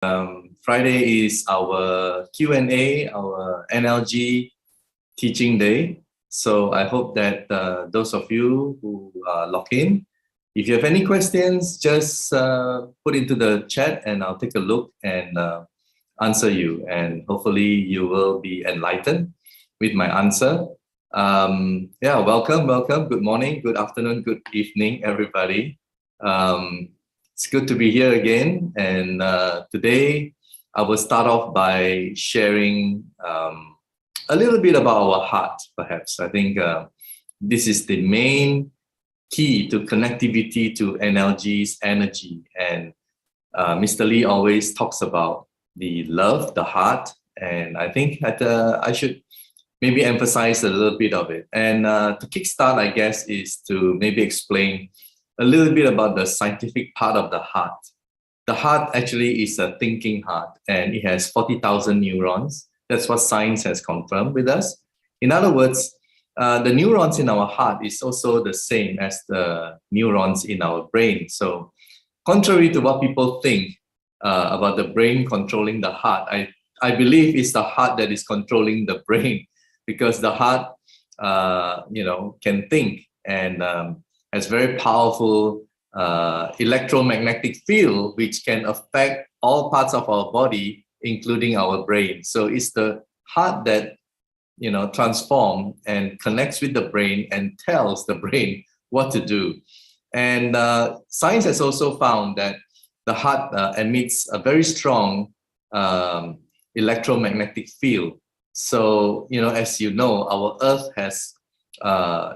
Friday is our Q&A, our NLG teaching day. So I hope that those of you who log in, if you have any questions, just put into the chat and I'll take a look and answer you. And hopefully you will be enlightened with my answer. Yeah, welcome. Good morning, good afternoon, good evening, everybody. It's good to be here again. And today I will start off by sharing a little bit about our heart, perhaps. I think this is the main key to connectivity to NLG's energy. And Mr. Lee always talks about the love, the heart. And I think that I should maybe emphasize a little bit of it. And to kickstart, I guess, is to maybe explain a little bit about the scientific part of the heart. The heart actually is a thinking heart, and it has 40,000 neurons. That's what science has confirmed with us. In other words, the neurons in our heart is also the same as the neurons in our brain. So contrary to what people think about the brain controlling the heart, I believe it's the heart that is controlling the brain, because the heart can think and has very powerful electromagnetic field which can affect all parts of our body, including our brain. So it's the heart that transforms and connects with the brain and tells the brain what to do. And science has also found that the heart emits a very strong electromagnetic field. So, as you know, our Earth has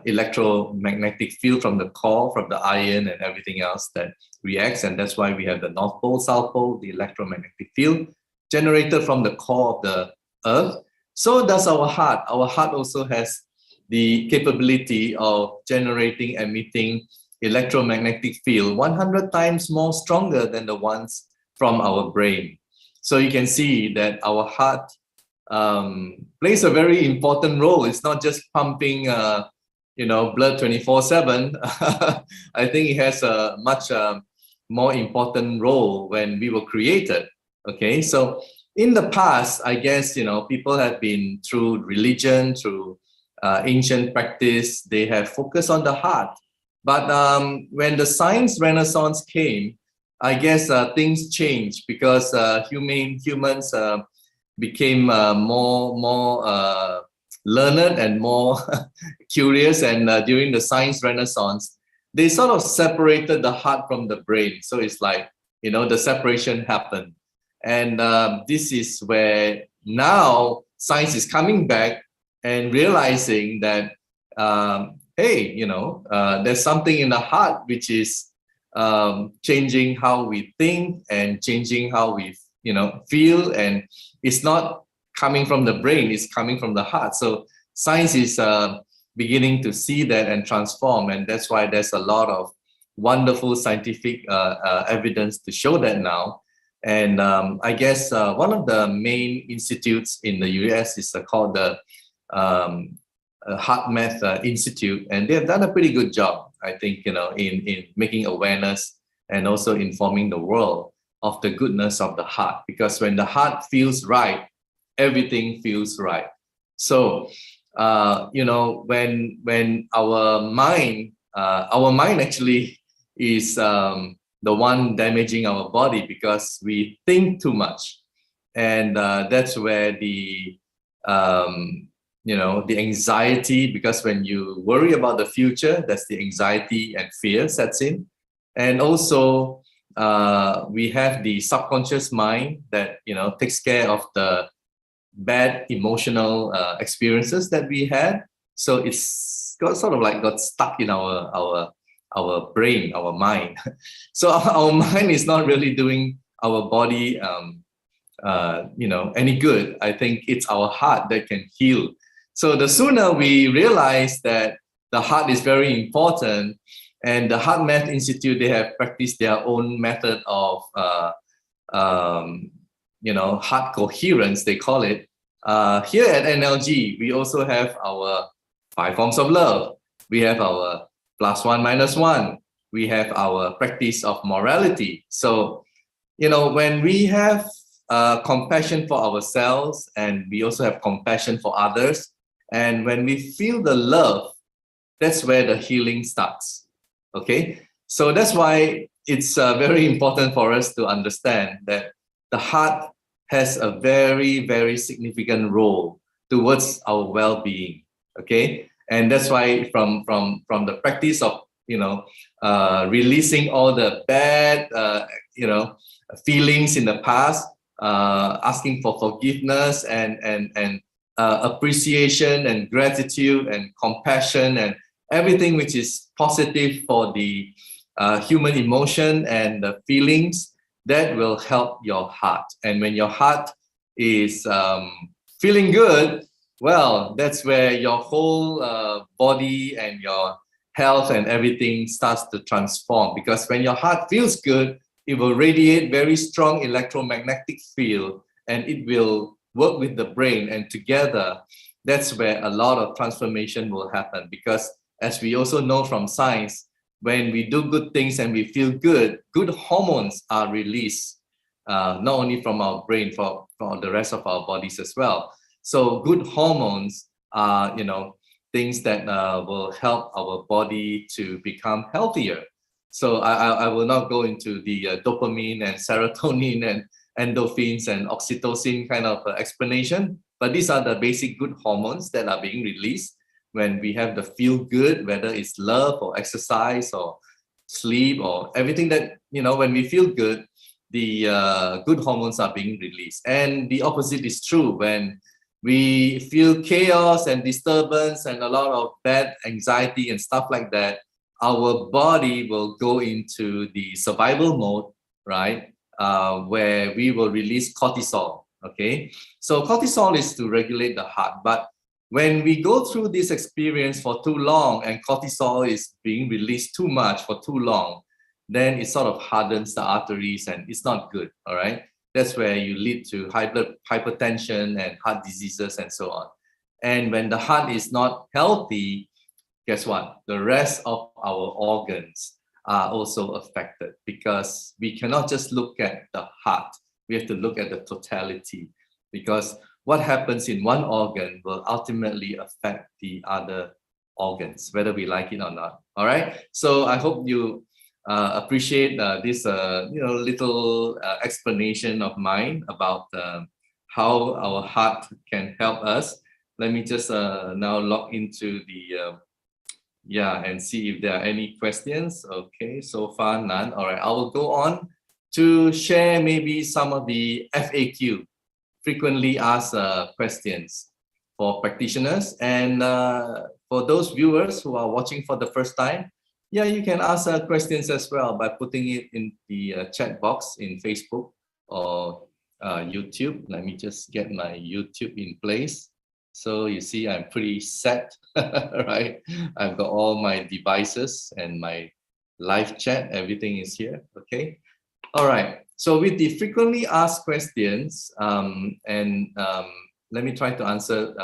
electromagnetic field from the core, from the iron and everything else that reacts. And that's why we have the North Pole, South Pole, the electromagnetic field generated from the core of the Earth. So does our heart. Our heart also has the capability of generating, emitting electromagnetic field 100 times more stronger than the ones from our brain. So you can see that our heart plays a very important role. It's not just pumping, blood 24/7. I think it has a much more important role when we were created. Okay, so in the past, I guess people have been through religion, through ancient practice. They have focused on the heart. But when the science renaissance came, I guess things changed, because humans became more learned and more curious, and during the science renaissance, they sort of separated the heart from the brain. So it's like, the separation happened. And this is where now science is coming back and realizing that, hey, there's something in the heart which is changing how we think and changing how we feel, and it's not coming from the brain, it's coming from the heart. So science is beginning to see that and transform, and that's why there's a lot of wonderful scientific evidence to show that now. And I guess one of the main institutes in the US is called the Heart Math Institute, and they have done a pretty good job, I think, in making awareness and also informing the world of the goodness of the heart. Because when the heart feels right, everything feels right. So when our mind actually is the one damaging our body, because we think too much. And that's where the anxiety, because when you worry about the future, that's the anxiety and fear sets in. And also we have the subconscious mind that takes care of the bad emotional experiences that we had. So it's got got stuck in our brain, our mind. So our mind is not really doing our body any good. I think it's our heart that can heal. So the sooner we realize that the heart is very important, and the Heart Math Institute, they have practiced their own method of heart coherence, they call it. Here at NLG, we also have our 5 forms of love. We have our +1 - 1. We have our practice of morality. So you know, when we have compassion for ourselves, and we also have compassion for others, and when we feel the love, that's where the healing starts. Okay, so that's why it's very important for us to understand that the heart has a very, very significant role towards our well-being. Okay, and that's why from the practice of, you know, releasing all the bad you know, feelings in the past, asking for forgiveness and appreciation and gratitude and compassion and everything which is positive for the human emotion and the feelings, that will help your heart. And when your heart is feeling good, well, that's where your whole body and your health and everything starts to transform. Because when your heart feels good, it will radiate very strong electromagnetic field, and it will work with the brain, and together that's where a lot of transformation will happen. Because as we also know from science, when we do good things and we feel good, good hormones are released, not only from our brain, for the rest of our bodies as well. So good hormones are, you know, things that will help our body to become healthier. So I will not go into the dopamine and serotonin and endorphins and oxytocin kind of explanation, but these are the basic good hormones that are being released when we have the feel good, whether it's love or exercise or sleep or everything that, you know, when we feel good, the good hormones are being released. And the opposite is true. When we feel chaos and disturbance and a lot of bad anxiety and stuff like that, our body will go into the survival mode, right? Where we will release cortisol, okay? So cortisol is to regulate the heart, but when we go through this experience for too long and cortisol is being released too much for too long, then it sort of hardens the arteries and it's not good, all right? That's where you lead to hypertension and heart diseases and so on. And when the heart is not healthy, guess what? The rest of our organs are also affected, because we cannot just look at the heart. We have to look at the totality, because what happens in one organ will ultimately affect the other organs, whether we like it or not. All right. So I hope you appreciate this you know, little explanation of mine about how our heart can help us. Let me just now log into the yeah, and see if there are any questions. Okay, so far none. All right, I will go on to share maybe some of the FAQ, frequently asked questions, for practitioners. And for those viewers who are watching for the first time, yeah, you can ask questions as well by putting it in the chat box in Facebook or YouTube. Let me just get my YouTube in place. So you see, I'm pretty set, right? I've got all my devices and my live chat, everything is here, okay? All right, so with the frequently asked questions, let me try to answer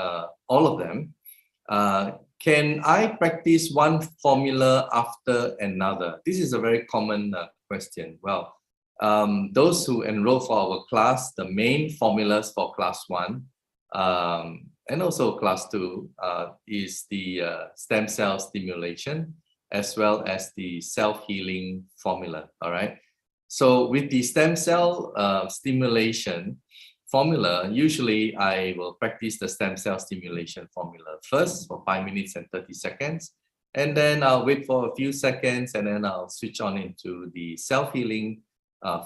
all of them. Can I practice one formula after another? This is a very common question. Well, those who enroll for our class, the main formulas for class 1 and also class 2 is the stem cell stimulation, as well as the self-healing formula, all right? So with the stem cell stimulation formula, usually I will practice the stem cell stimulation formula first for 5 minutes and 30 seconds. And then I'll wait for a few seconds, and then I'll switch on into the self-healing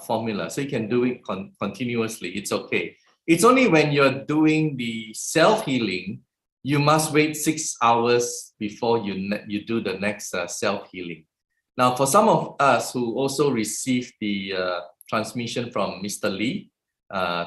formula. So you can do it continuously, it's okay. It's only when you're doing the self-healing, you must wait 6 hours before you do the next self-healing. Now, for some of us who also receive the transmission from Mr. Lee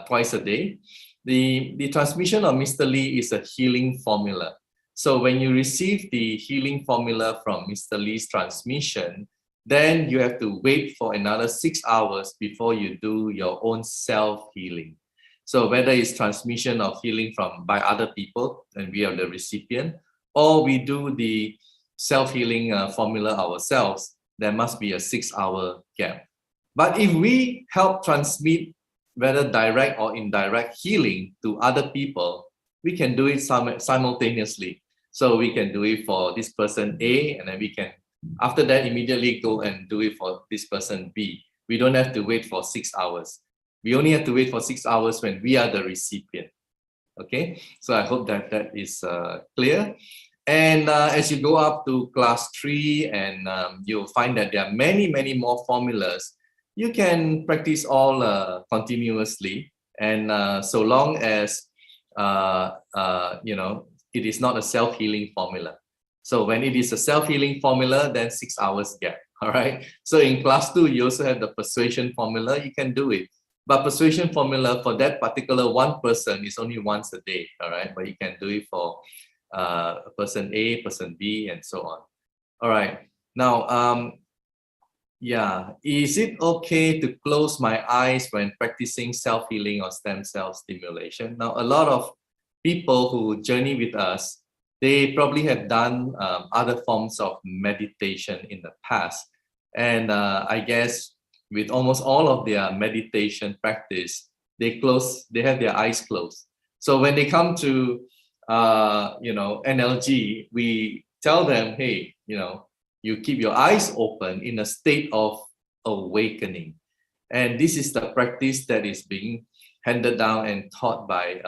twice a day, the transmission of Mr. Lee is a healing formula. So when you receive the healing formula from Mr. Lee's transmission, then you have to wait for another 6 hours before you do your own self-healing. So whether it's transmission of healing by other people and we are the recipient, or we do the self-healing formula ourselves, there must be a 6 hour gap. But if we help transmit whether direct or indirect healing to other people, we can do it simultaneously. So we can do it for this person A, and then we can, after that, immediately go and do it for this person B. We don't have to wait for 6 hours. We only have to wait for 6 hours when we are the recipient. Okay, so I hope that that is clear. And as you go up to class 3, and you'll find that there are many, many more formulas. You can practice all continuously, and so long as you know, it is not a self-healing formula. So when it is a self-healing formula, then 6 hours gap. All right. So in class 2, you also have the persuasion formula. You can do it, but persuasion formula for that particular one person is only once a day. All right, but you can do it for person A, person B, and so on. All right. Now, yeah, is it okay to close my eyes when practicing self-healing or stem cell stimulation? Now, a lot of people who journey with us, they probably have done other forms of meditation in the past. And I guess with almost all of their meditation practice, they have their eyes closed. So when they come to, you know, NLG, we tell them, hey, you know, you keep your eyes open in a state of awakening. And this is the practice that is being handed down and taught by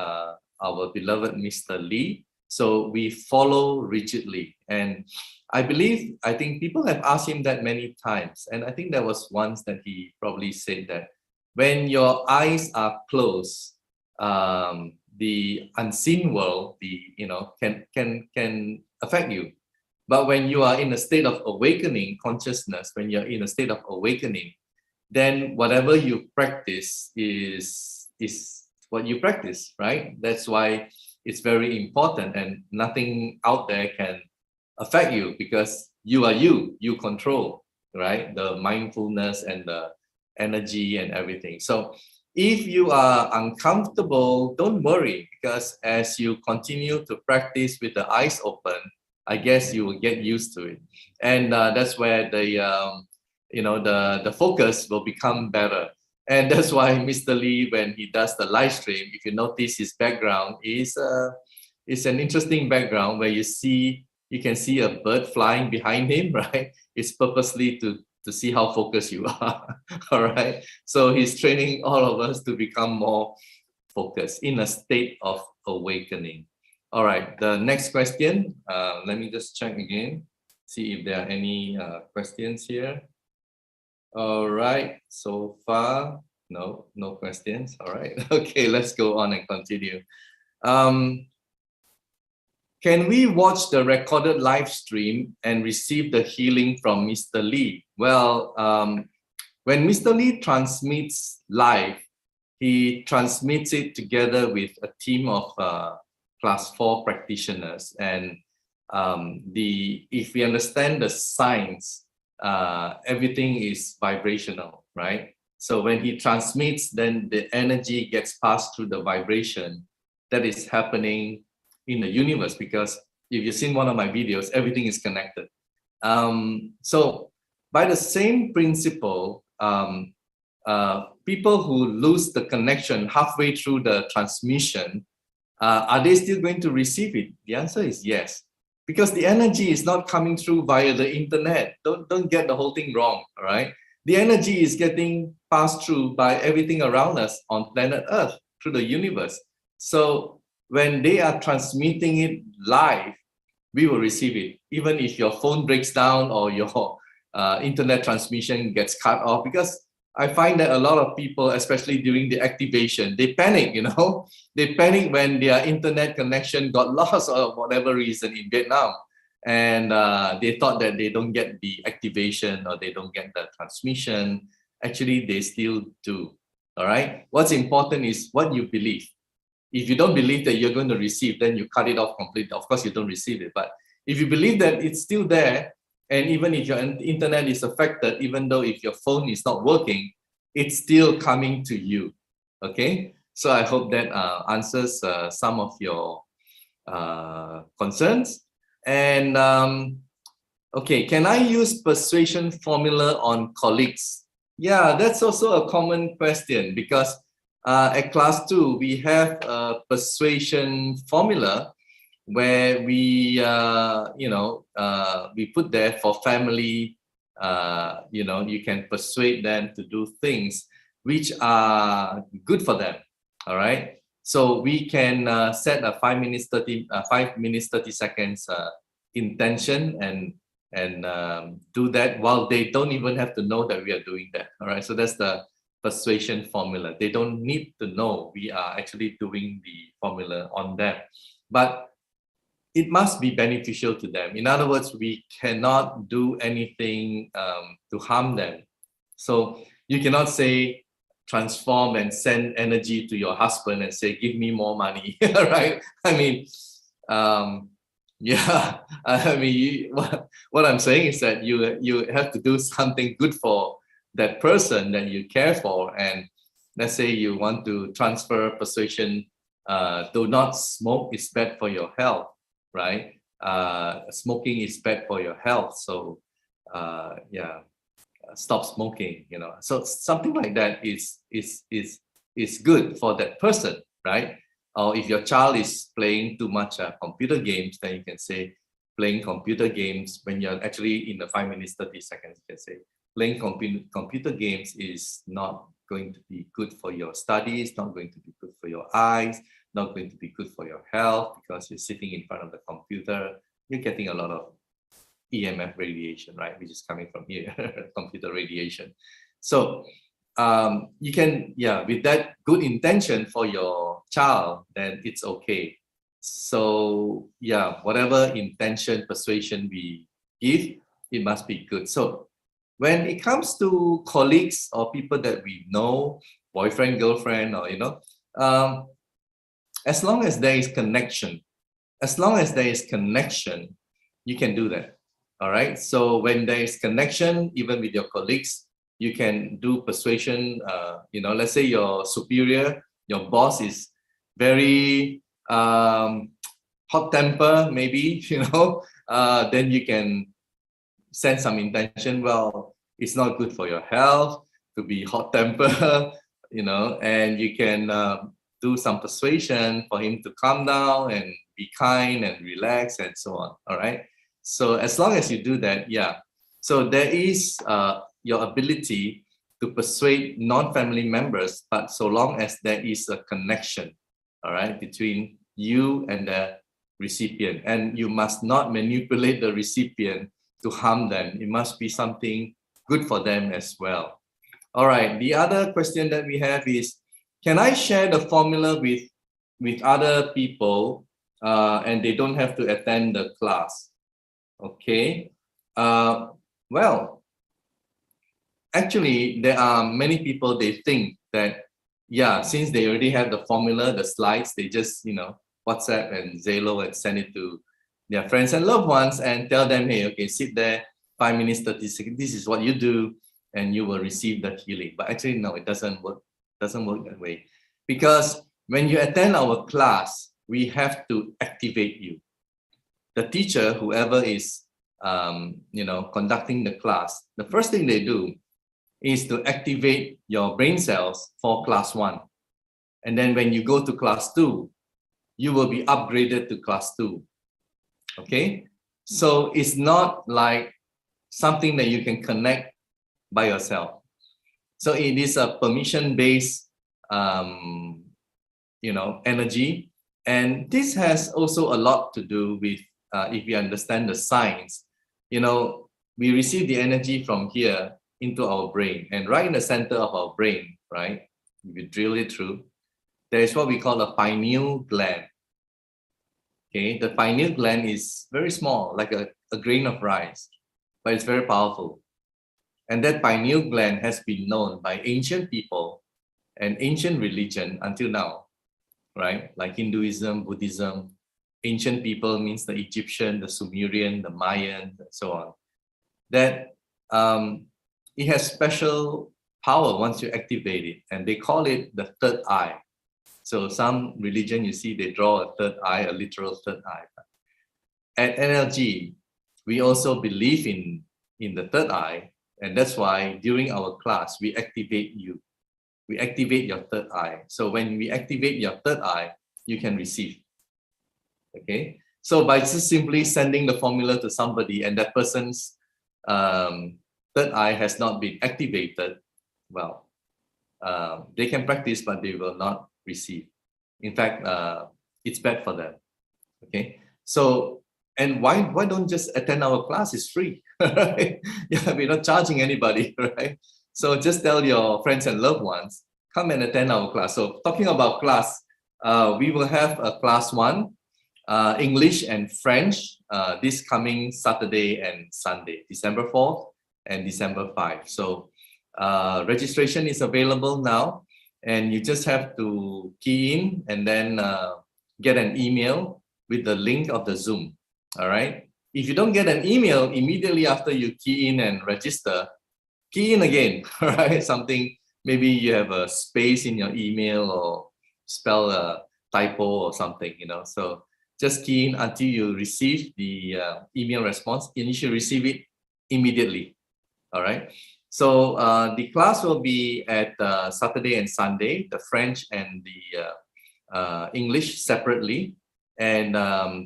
our beloved Mr. Lee. So we follow rigidly. And I think people have asked him that many times. And I think there was once that he probably said that when your eyes are closed, the unseen world, you know, can affect you. But when you are in a state of awakening consciousness, when you're in a state of awakening, then whatever you practice is what you practice, right? That's why it's very important, and nothing out there can affect you, because you are you control, right? The mindfulness and the energy and everything. So if you are uncomfortable, don't worry, because as you continue to practice with the eyes open, I guess you will get used to it. And that's where the you know, the focus will become better. And that's why Mr. Lee, when he does the live stream, if you notice his background is an interesting background where you can see a bird flying behind him, right? It's purposely to see how focused you are. All right. So he's training all of us to become more focused in a state of awakening. All right. The next question. Let me just check again, see if there are any questions here. All right, so far, no questions. All right, okay, let's go on and continue. Can we watch the recorded live stream and receive the healing from Mr. Lee? Well, when Mr. Lee transmits live, he transmits it together with a team of class 4 practitioners. And if we understand the science, everything is vibrational, right? So when he transmits, then the energy gets passed through the vibration that is happening in the universe, because if you've seen one of my videos, everything is connected. So by the same principle, people who lose the connection halfway through the transmission, are they still going to receive it? The answer is yes. Because the energy is not coming through via the internet. Don't get the whole thing wrong, all right? The energy is getting passed through by everything around us on planet Earth, through the universe. So when they are transmitting it live, we will receive it. Even if your phone breaks down or your internet transmission gets cut off, because I find that a lot of people, especially during the activation, they panic, you know, they panic when their internet connection got lost or whatever reason in Vietnam. And they thought that they don't get the activation or they don't get the transmission. Actually, they still do, all right? What's important is what you believe. If you don't believe that you're going to receive, then you cut it off completely. Of course, you don't receive it. But if you believe that it's still there, and even if your internet is affected, even though if your phone is not working, it's still coming to you, okay? So I hope that answers some of your concerns. And okay, can I use persuasion formula on colleagues Yeah, that's also a common question because at class 2, we have a persuasion formula where we, we put there for family, you can persuade them to do things which are good for them, all right? So we can set a 5 minutes, 30 seconds intention and do that while they don't even have to know that we are doing that, all right? So that's the persuasion formula. They don't need to know we are actually doing the formula on them, but it must be beneficial to them. In other words, we cannot do anything to harm them. So you cannot say, transform and send energy to your husband and say, give me more money, right? I mean, yeah, I mean, what I'm saying is that you have to do something good for that person that you care for. And let's say you want to transfer persuasion, do not smoke, is bad for your health, right? Smoking is bad for your health. So yeah, stop smoking, So something like that is good for that person, right? Or if your child is playing too much computer games, then you can say playing computer games when you're actually in the 5 minutes, 30 seconds, you can say playing computer games is not going to be good for your studies, not going to be good for your eyes, not going to be good for your health because you're sitting in front of the computer, you're getting a lot of EMF radiation, right? Which is coming from here, computer radiation. So you can, with that good intention for your child, then it's okay. So whatever intention, persuasion we give, it must be good. So when it comes to colleagues or people that we know, boyfriend, girlfriend, or as long as there is connection, you can do that. All right. So when there is connection, even with your colleagues, you can do persuasion. Let's say your superior, your boss is very hot temper, maybe, then you can send some intention. Well, it's not good for your health to be hot temper, and you can do some persuasion for him to calm down and be kind and relax and so on. All right. So as long as you do that, so there is your ability to persuade non-family members, but so long as there is a connection, all right, between you and the recipient, and you must not manipulate the recipient to harm them. It must be something good for them as well. All right, the other question that we have is, can I share the formula with other people and they don't have to attend the class? Okay, well, actually, there are many people, they think that, since they already have the formula, the slides, they just, WhatsApp and Zalo and send it to their friends and loved ones and tell them, hey, okay, sit there, 5 minutes, 30 seconds, this is what you do, and you will receive the healing. But actually, no, it doesn't work. It doesn't work that way. Because when you attend our class, we have to activate you. The teacher, whoever is conducting the class, the first thing they do is to activate your brain cells for class 1. And then when you go to class 2, you will be upgraded to class 2. Okay? So it's not like something that you can connect by yourself. So it is a permission-based energy. And this has also a lot to do with if you understand the science, we receive the energy from here into our brain, and right in the center of our brain, right? If you drill it through, there is what we call a pineal gland. Okay, the pineal gland is very small, like a grain of rice, but it's very powerful. And that pineal gland has been known by ancient people and ancient religion until now, right? Like Hinduism, Buddhism. Ancient people means the Egyptian, the Sumerian, the Mayan, and so on. That it has special power once you activate it, and they call it the third eye. So some religion, you see, they draw a third eye, a literal third eye. At NLG, we also believe in the third eye, And that's why during our class, we activate you. We activate your third eye. So when we activate your third eye, you can receive. Okay. So by just simply sending the formula to somebody and that person's third eye has not been activated, well, they can practice, but they will not receive. In fact, it's bad for them. Okay. So, and why don't just attend our class? It's free, right? Yeah, we're not charging anybody, right? So just tell your friends and loved ones, come and attend our class. So talking about class, we will have a class 1, English and French, this coming Saturday and Sunday, December 4th and December 5th. So registration is available now, and you just have to key in and then get an email with the link of the Zoom. All right. If you don't get an email immediately after you key in and register, key in again. All right. Something, maybe you have a space in your email or spell a typo or something, you know. So just key in until you receive the email response, and you should receive it immediately. All right. So the class will be at Saturday and Sunday, the French and the English separately. And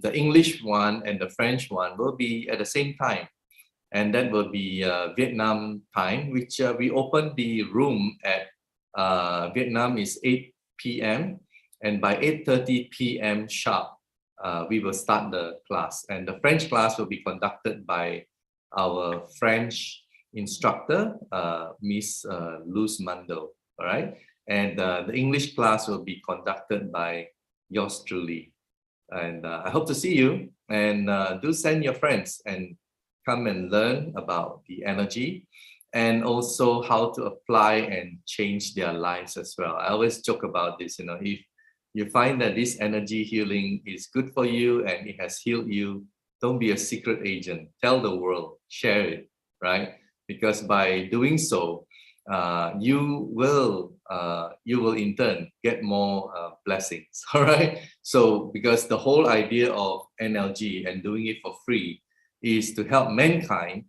the English one and the French one will be at the same time. And that will be Vietnam time, which we opened the room at Vietnam is 8 p.m. And by 8:30 p.m. sharp, we will start the class. And the French class will be conducted by our French instructor, Miss Luz Mando. All right. And the English class will be conducted by yours truly. And I hope to see you, and do send your friends and come and learn about the energy and also how to apply and change their lives as well. I always joke about this, you know, if you find that this energy healing is good for you and it has healed you, don't be a secret agent. Tell the world, share it, right? Because by doing so, you will in turn get more blessings. All right. So because the whole idea of NLG and doing it for free is to help mankind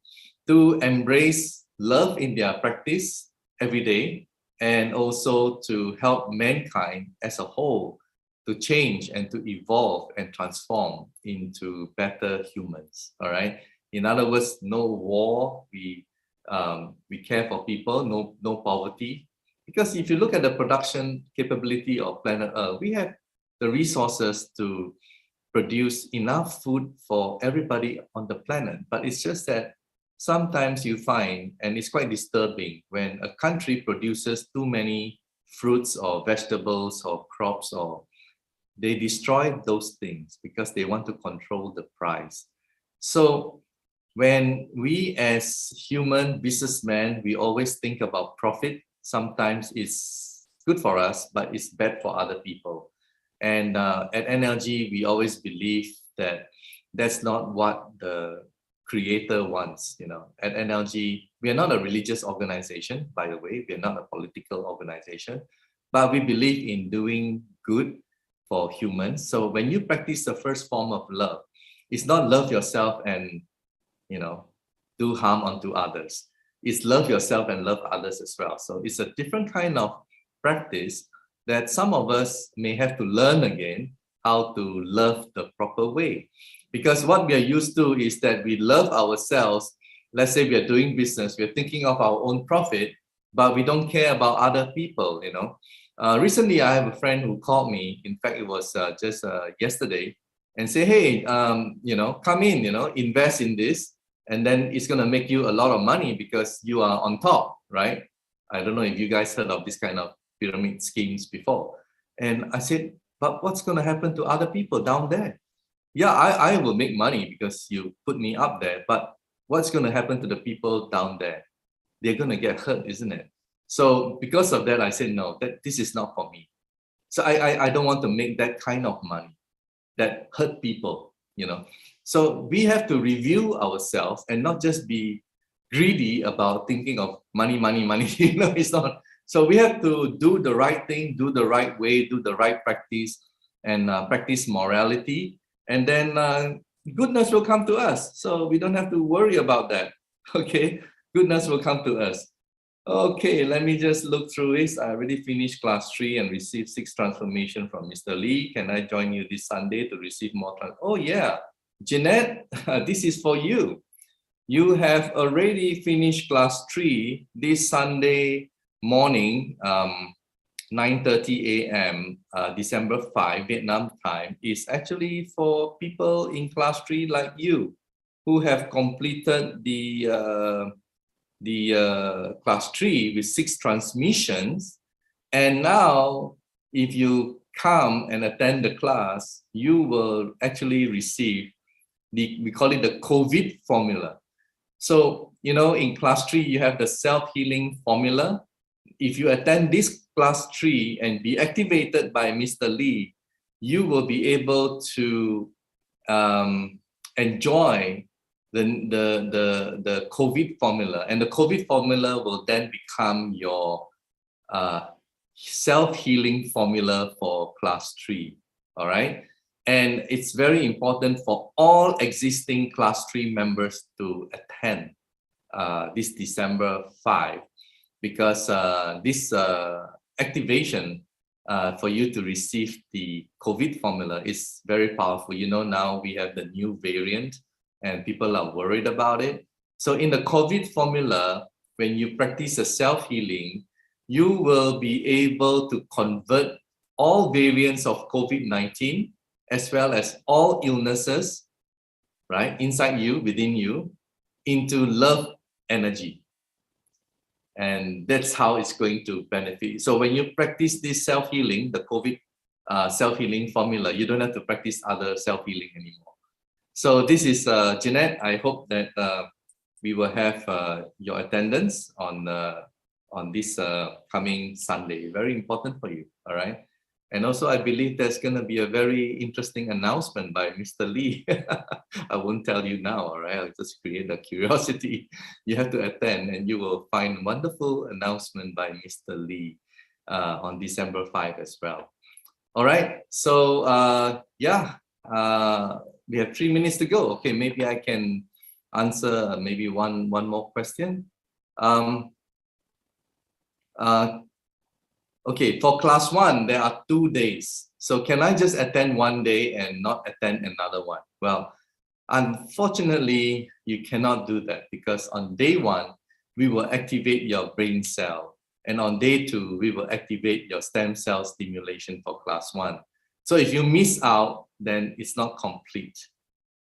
to embrace love in their practice every day, and also to help mankind as a whole to change and to evolve and transform into better humans. All right. In other words, no war. We care for people, no poverty. Because if you look at the production capability of planet Earth, we have the resources to produce enough food for everybody on the planet. But it's just that sometimes you find, and it's quite disturbing, when a country produces too many fruits or vegetables or crops, or they destroy those things because they want to control the price. So when we as human businessmen, we always think about profit. Sometimes it's good for us, but it's bad for other people. And at NLG, we always believe that that's not what the creator wants. You know, at NLG, we are not a religious organization, by the way. We are not a political organization, but we believe in doing good for humans. So when you practice the first form of love, it's not love yourself and, you know, do harm unto others. It's love yourself and love others as well. So it's a different kind of practice that some of us may have to learn again how to love the proper way. Because what we are used to is that we love ourselves. Let's say we are doing business, we're thinking of our own profit, but we don't care about other people, you know. Recently, I have a friend who called me. In fact, it was just yesterday, and say, hey, you know, come in, you know, invest in this, and then it's going to make you a lot of money because you are on top, right? I don't know if you guys heard of this kind of pyramid schemes before. And I said, but what's going to happen to other people down there? Yeah, I will make money because you put me up there, but what's going to happen to the people down there? They're going to get hurt, isn't it? So because of that, I said, no, this is not for me. So I don't want to make that kind of money that hurt people, you know. So we have to review ourselves and not just be greedy about thinking of money, you know, it's not. So we have to do the right thing, do the right way, do the right practice, and practice morality. And then goodness will come to us. So we don't have to worry about that, okay? goodness will come to us. Okay, let me just look through this. I already finished class 3 and received 6 transformation from Mr. Lee. Can I join you this Sunday to receive more? Oh yeah, Jeanette, this is for you. You have already finished class 3 this Sunday morning, 9:30 a.m. December 5, Vietnam time, is actually for people in class 3 like you who have completed the class 3 with 6 transmissions. And now, if you come and attend the class, you will actually receive we call it the COVID formula. So, you know, in class 3, you have the self-healing formula. If you attend this class 3 and be activated by Mr. Lee, you will be able to enjoy the COVID formula, and the COVID formula will then become your self-healing formula for class 3. All right. And it's very important for all existing class 3 members to attend this December 5, because this activation for you to receive the COVID formula is very powerful. You know, now we have the new variant and people are worried about it. So in the COVID formula, when you practice a self-healing, you will be able to convert all variants of COVID-19 as well as all illnesses, right, inside you, within you, into love energy. And that's how it's going to benefit. So when you practice this self-healing, the COVID self-healing formula, you don't have to practice other self-healing anymore. So this is Jeanette. I hope that we will have your attendance on this coming Sunday. Very important for you, all right? And also, I believe there's going to be a very interesting announcement by Mr. Lee. I won't tell you now, all right? I'll just create a curiosity. You have to attend and you will find wonderful announcement by Mr. Lee on December 5 as well. All right, so yeah, we have 3 minutes to go. Okay, maybe I can answer maybe one more question. Okay, for class 1, there are 2 days. So can I just attend one day and not attend another one? Well, unfortunately, you cannot do that, because on day 1, we will activate your brain cell. And on day 2, we will activate your stem cell stimulation for class 1. So if you miss out, then it's not complete.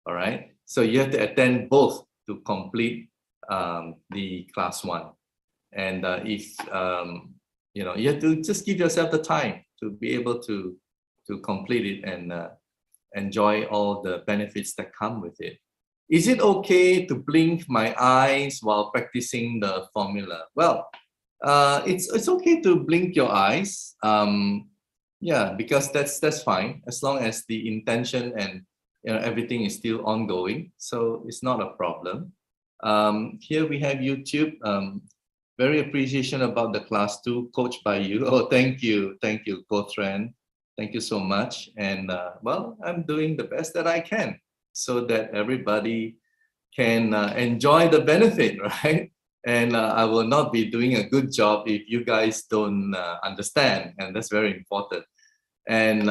All right. So you have to attend both to complete the class 1. And if you know, you have to just give yourself the time to be able to complete it and enjoy all the benefits that come with it. Is it okay to blink my eyes while practicing the formula? Well, it's okay to blink your eyes. Yeah, because that's fine, as long as the intention and, you know, everything is still ongoing. So it's not a problem. Here we have YouTube. Very appreciation about the class 2 coached by you. Oh, thank you, Gotran. Thank you so much. And well, I'm doing the best that I can so that everybody can enjoy the benefit, right? And I will not be doing a good job if you guys don't understand, and that's very important. And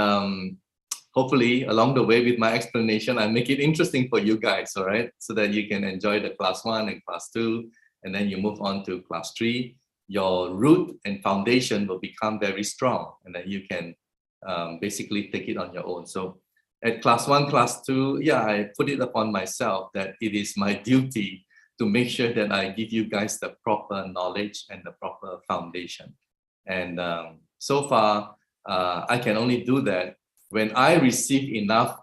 hopefully along the way with my explanation, I make it interesting for you guys, all right? So that you can enjoy the class 1 and class 2. And then you move on to class 3, your root and foundation will become very strong, and then you can basically take it on your own. So at class 1, class 2, yeah, I put it upon myself that it is my duty to make sure that I give you guys the proper knowledge and the proper foundation. And so far, I can only do that when I receive enough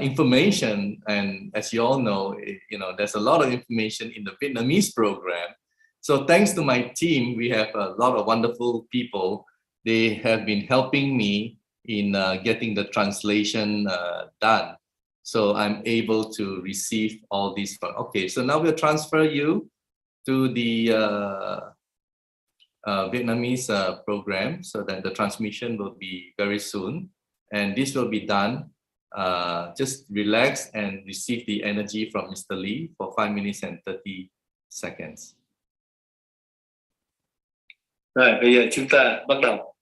information. And as you all know, you know, there's a lot of information in the Vietnamese program. So thanks to my team, we have a lot of wonderful people. They have been helping me in getting the translation done. So I'm able to receive all these. Okay, so now we'll transfer you to the Vietnamese program so that the transmission will be very soon. And this will be done. Just relax and receive the energy from Mr. Lee for 5 minutes and 30 seconds. Rồi, bây giờ chúng ta bắt đầu.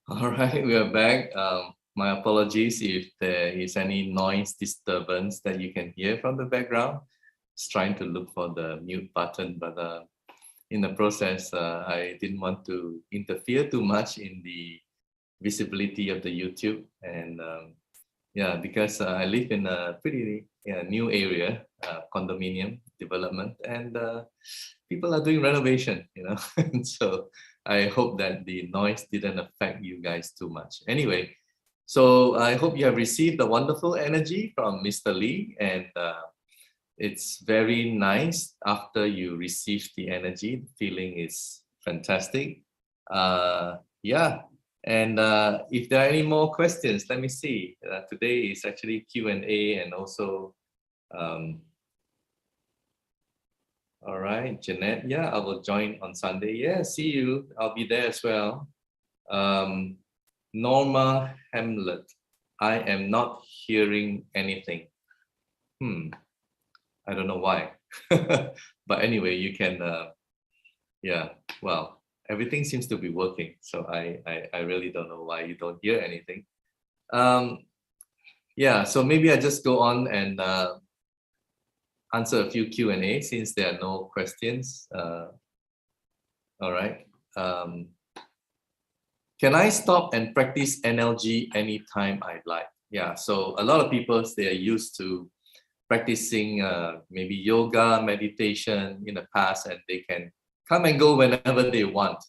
All right, we are back. My apologies if there is any noise disturbance that you can hear from the background. Just trying to look for the mute button, but in the process, I didn't want to interfere too much in the visibility of the YouTube. And yeah, because I live in a pretty new area, condominium development, and people are doing renovation, and so I hope that the noise didn't affect you guys too much. Anyway, so I hope you have received the wonderful energy from Mr. Lee, and it's very nice after you receive the energy. The feeling is fantastic. Yeah, and if there are any more questions, let me see. Today is actually Q&A and also, all right, Jeanette, yeah, I will join on Sunday. Yeah, see you. I'll be there as well. Norma Hamlet, I am not hearing anything. I don't know why. But anyway, you can, yeah, well, everything seems to be working. So I really don't know why you don't hear anything. Yeah, so maybe I just go on and answer a few Q&A since there are no questions. All right. Can I stop and practice NLG anytime I like? Yeah, so a lot of people, they are used to practicing maybe yoga, meditation in the past, and they can come and go whenever they want.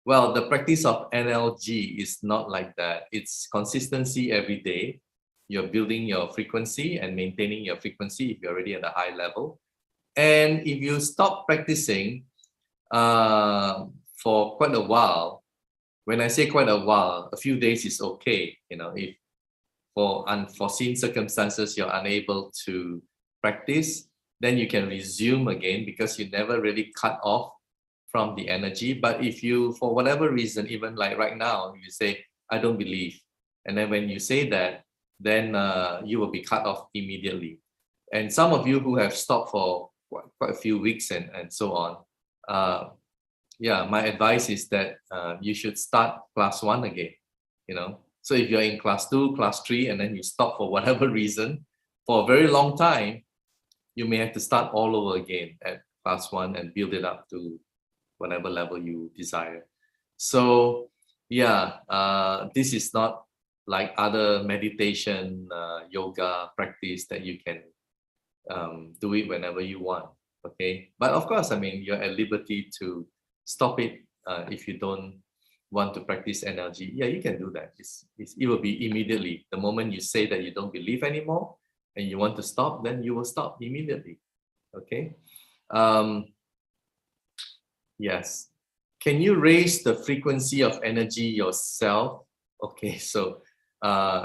Well, the practice of NLG is not like that. It's consistency every day. You're building your frequency and maintaining your frequency if you're already at a high level. And if you stop practicing for quite a while, when I say quite a while, a few days is okay. If for unforeseen circumstances you're unable to practice, then you can resume again because you never really cut off from the energy. But if you, for whatever reason, even like right now, you say, I don't believe. And then when you say that, then you will be cut off immediately. And some of you who have stopped for quite a few weeks and so on, yeah, my advice is that you should start class 1 again, So if you're in class 2, class 3, and then you stop for whatever reason, for a very long time, you may have to start all over again at class 1 and build it up to whatever level you desire. So yeah, this is not like other meditation, yoga practice that you can do it whenever you want, okay? But of course, I mean, you're at liberty to stop it if you don't want to practice NLG. Yeah, you can do that. It will be immediately. The moment you say that you don't believe anymore and you want to stop, then you will stop immediately, okay? Yes. Can you raise the frequency of energy yourself? Okay, so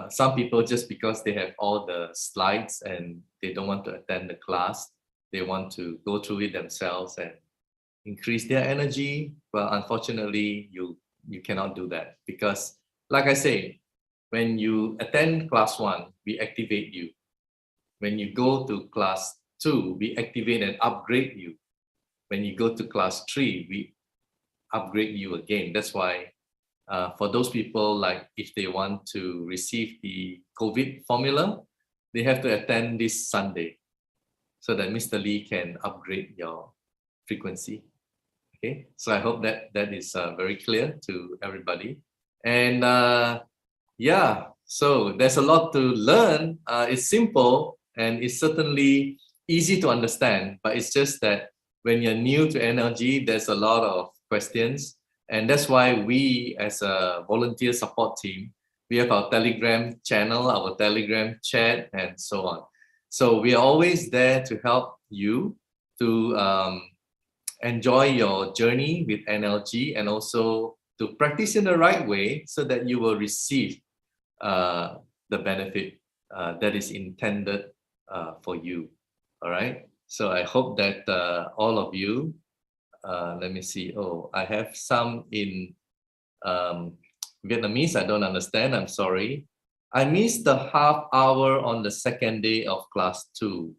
some people, just because they have all the slides and they don't want to attend the class, they want to go through it themselves and increase their energy. Well, unfortunately, you cannot do that because, like I say, when you attend class 1, we activate you. When you go to class 2, we activate and upgrade you. When you go to class 3, we upgrade you again. That's why for those people, like if they want to receive the COVID formula, they have to attend this Sunday so that Mr. Lee can upgrade your frequency. Okay, so I hope that is very clear to everybody. And yeah, so there's a lot to learn. It's simple and it's certainly easy to understand, but it's just that when you're new to NLG, there's a lot of questions. And that's why we, as a volunteer support team, we have our Telegram channel, our Telegram chat, and so on. So we are always there to help you to enjoy your journey with NLG and also to practice in the right way so that you will receive the benefit that is intended for you. All right. So I hope that all of you, let me see. Oh, I have some in Vietnamese. I don't understand. I'm sorry. I missed the half hour on the second day of class 2.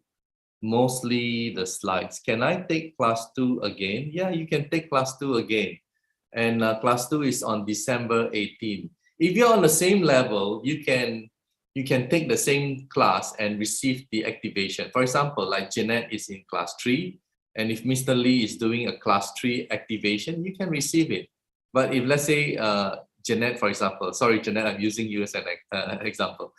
Mostly the slides. Can I take class 2 again? Yeah, you can take class 2 again. And class 2 is on December 18. if you're on the same level, you can take the same class and receive the activation. For example, like Jeanette is in class 3, and if Mr. Lee is doing a class 3 activation, you can receive it. But if, let's say, Jeanette, for example, sorry, Jeanette, I'm using you as an example.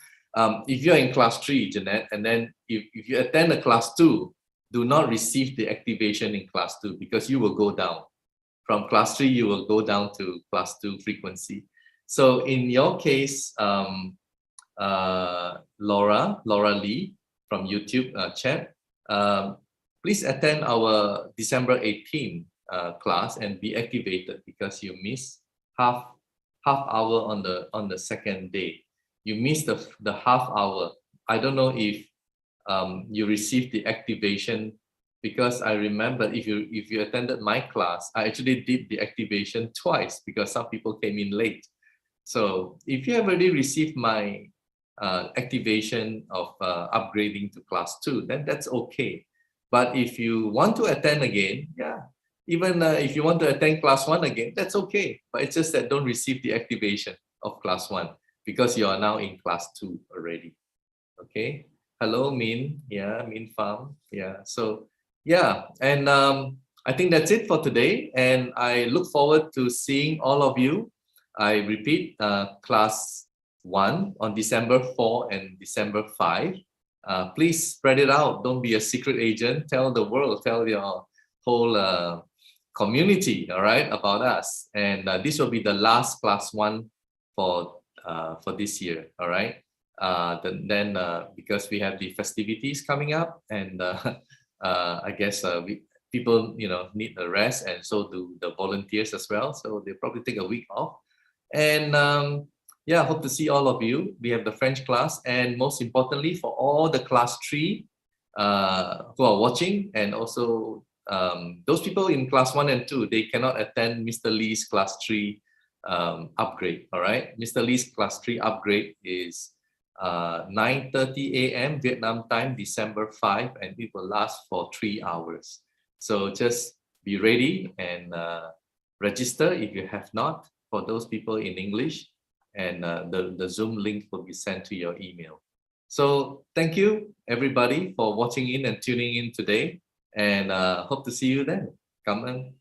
If you're in class 3, Jeanette, and then if you attend a class 2, do not receive the activation in class 2 because you will go down. From class 3, you will go down to class 2 frequency. So in your case, Laura Lee from YouTube chat, please attend our December 18 class and be activated because you missed half hour on the second day. You missed the half hour. I don't know if you received the activation, because I remember if you attended my class, I actually did the activation twice because some people came in late. So if you have already received my activation of upgrading to class 2, then that's okay. But if you want to attend again, yeah, even if you want to attend class 1 again, that's okay. But it's just that don't receive the activation of class 1 because you are now in class 2 already. Okay. Hello, Min. Yeah, Min Pham. Yeah. So yeah, and I think that's it for today. And I look forward to seeing all of you. I repeat, class 1 on December 4 and December 5. Please spread it out. Don't be a secret agent. Tell the world, tell your whole community, all right, about us. And this will be the last class 1 for this year, all right. Then because we have the festivities coming up, and I guess people need a rest, and so do the volunteers as well. So they'll probably take a week off. And yeah, hope to see all of you. We have the French class, and most importantly, for all the class 3 who are watching, and also those people in class 1 and 2, they cannot attend Mr. Lee's class 3 upgrade. All right, Mr. Lee's class 3 upgrade is 9:30 a.m. Vietnam time, December 5, and it will last for 3 hours. So just be ready and register if you have not, for those people in English, and the Zoom link will be sent to your email. So thank you everybody for watching in and tuning in today, and hope to see you then. Cảm ơn.